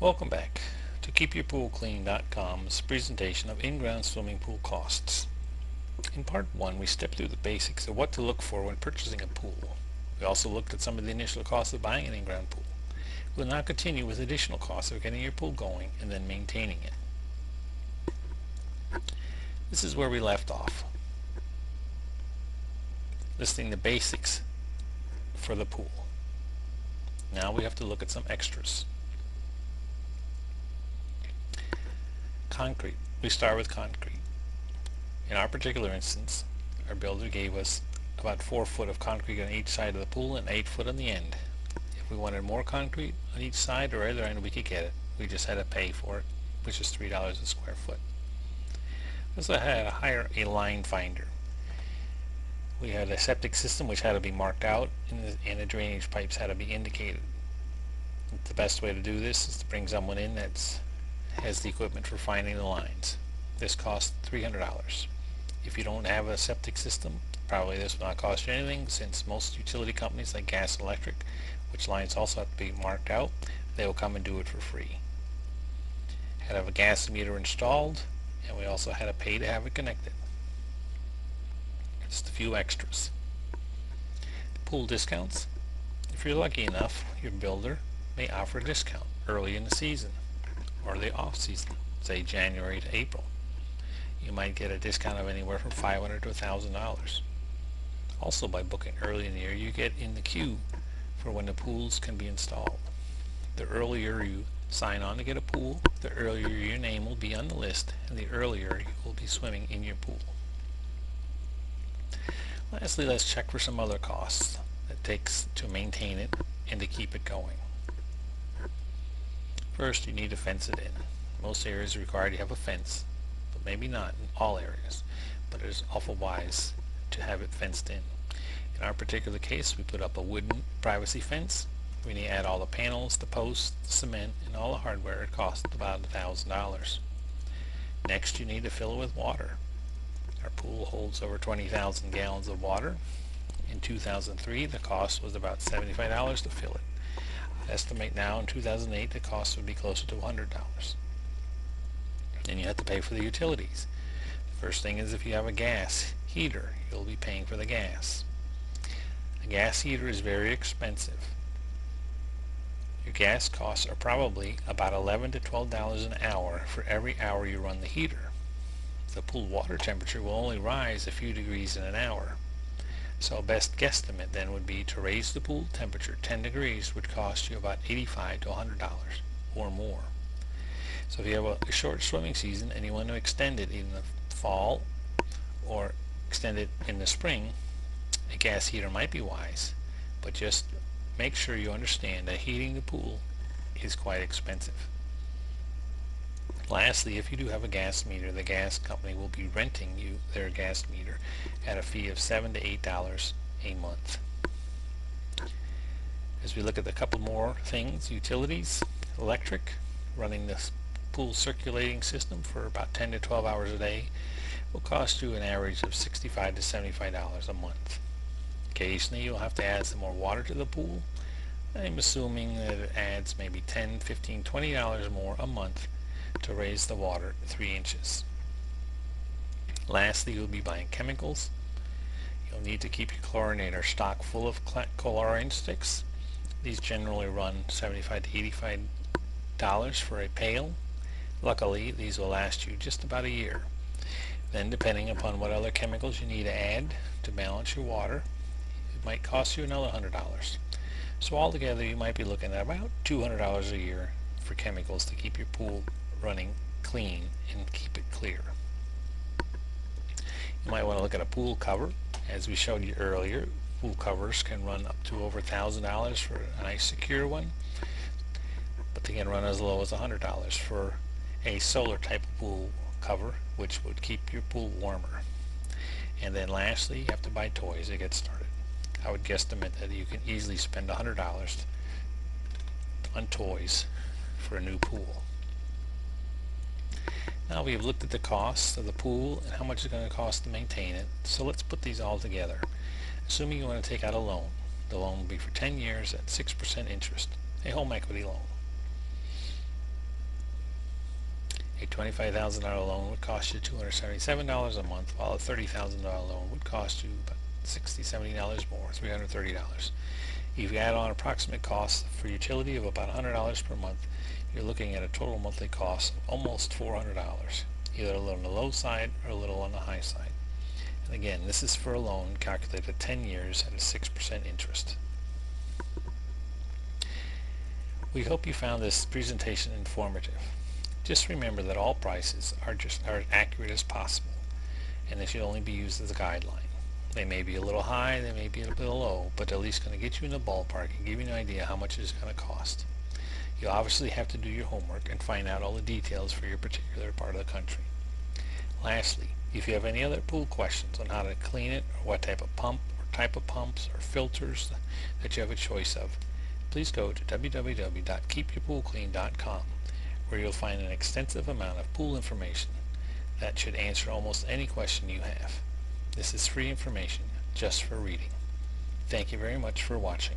Welcome back to KeepYourPoolClean.com's presentation of in-ground swimming pool costs. In part 1 we stepped through the basics of what to look for when purchasing a pool. We also looked at some of the initial costs of buying an in-ground pool. We'll now continue with additional costs of getting your pool going and then maintaining it. This is where we left off, listing the basics for the pool. Now we have to look at some extras. Concrete. We start with concrete. In our particular instance, our builder gave us about 4 foot of concrete on each side of the pool and 8 foot on the end. If we wanted more concrete on each side or either end, we could get it. We just had to pay for it, which is $3 a square foot. We also had to hire a line finder. We had a septic system which had to be marked out, and the drainage pipes had to be indicated. The best way to do this is to bring someone in that has the equipment for finding the lines. This costs $300. If you don't have a septic system, probably this will not cost you anything, since most utility companies like gas and electric, which lines also have to be marked out, they will come and do it for free. Had to have a gas meter installed, and we also had to pay to have it connected. Just a few extras. Pool discounts. If you're lucky enough, your builder may offer a discount early in the season or the off season, say January to April. You might get a discount of anywhere from $500 to $1,000. Also, by booking early in the year, you get in the queue for when the pools can be installed. The earlier you sign on to get a pool, the earlier your name will be on the list, and the earlier you will be swimming in your pool. Lastly, let's check for some other costs it takes to maintain it and to keep it going. First, you need to fence it in. Most areas require you have a fence, but maybe not in all areas, but it is awful wise to have it fenced in. In our particular case, we put up a wooden privacy fence. We need to add all the panels, the posts, the cement, and all the hardware. It costs about $1,000. Next, you need to fill it with water. Our pool holds over 20,000 gallons of water. In 2003, the cost was about $75 to fill it. I estimate now in 2008 the cost would be closer to $100. Then you have to pay for the utilities. The first thing is, if you have a gas heater, you'll be paying for the gas. A gas heater is very expensive. Your gas costs are probably about $11 to $12 an hour for every hour you run the heater. The pool water temperature will only rise a few degrees in an hour. So a best guesstimate then would be to raise the pool temperature 10 degrees would cost you about $85 to $100 or more. So if you have a short swimming season and you want to extend it in the fall or extend it in the spring, a gas heater might be wise, but just make sure you understand that heating the pool is quite expensive. Lastly, if you do have a gas meter, the gas company will be renting you their gas meter at a fee of $7 to $8 a month. As we look at a couple more things, utilities, electric, running this pool circulating system for about 10 to 12 hours a day will cost you an average of $65 to $75 a month. Occasionally you'll have to add some more water to the pool. I'm assuming that it adds maybe $10, $15, $20 more a month to raise the water 3 inches. Lastly, you'll be buying chemicals. You'll need to keep your chlorinator stock full of chlorine sticks. These generally run $75 to $85 for a pail. Luckily, these will last you just about a year. Then, depending upon what other chemicals you need to add to balance your water, it might cost you another $100. So altogether, you might be looking at about $200 a year for chemicals to keep your pool running clean and keep it clear. You might want to look at a pool cover. As we showed you earlier, pool covers can run up to over $1,000 for a nice secure one, but they can run as low as $100 for a solar type of pool cover, which would keep your pool warmer. And then lastly, you have to buy toys to get started. I would guesstimate that you can easily spend $100 on toys for a new pool. Now we have looked at the costs of the pool and how much it's going to cost to maintain it. So let's put these all together. Assuming you want to take out a loan, the loan will be for 10 years at 6% interest, a home equity loan. A $25,000 loan would cost you $277 a month, while a $30,000 loan would cost you about $60, $70 more, $330. If you add on approximate costs for utility of about $100 per month, you're looking at a total monthly cost of almost $400, either a little on the low side or a little on the high side. And again, this is for a loan calculated at 10 years at a 6% interest. We hope you found this presentation informative. Just remember that all prices are as accurate as possible, and they should only be used as a guideline. They may be a little high, they may be a little low, but at least going to get you in the ballpark and give you an idea how much it's going to cost. You'll obviously have to do your homework and find out all the details for your particular part of the country. Lastly, if you have any other pool questions on how to clean it, or what type of pump or type of pumps or filters that you have a choice of, please go to www.keepyourpoolclean.com, where you'll find an extensive amount of pool information that should answer almost any question you have. This is free information just for reading. Thank you very much for watching.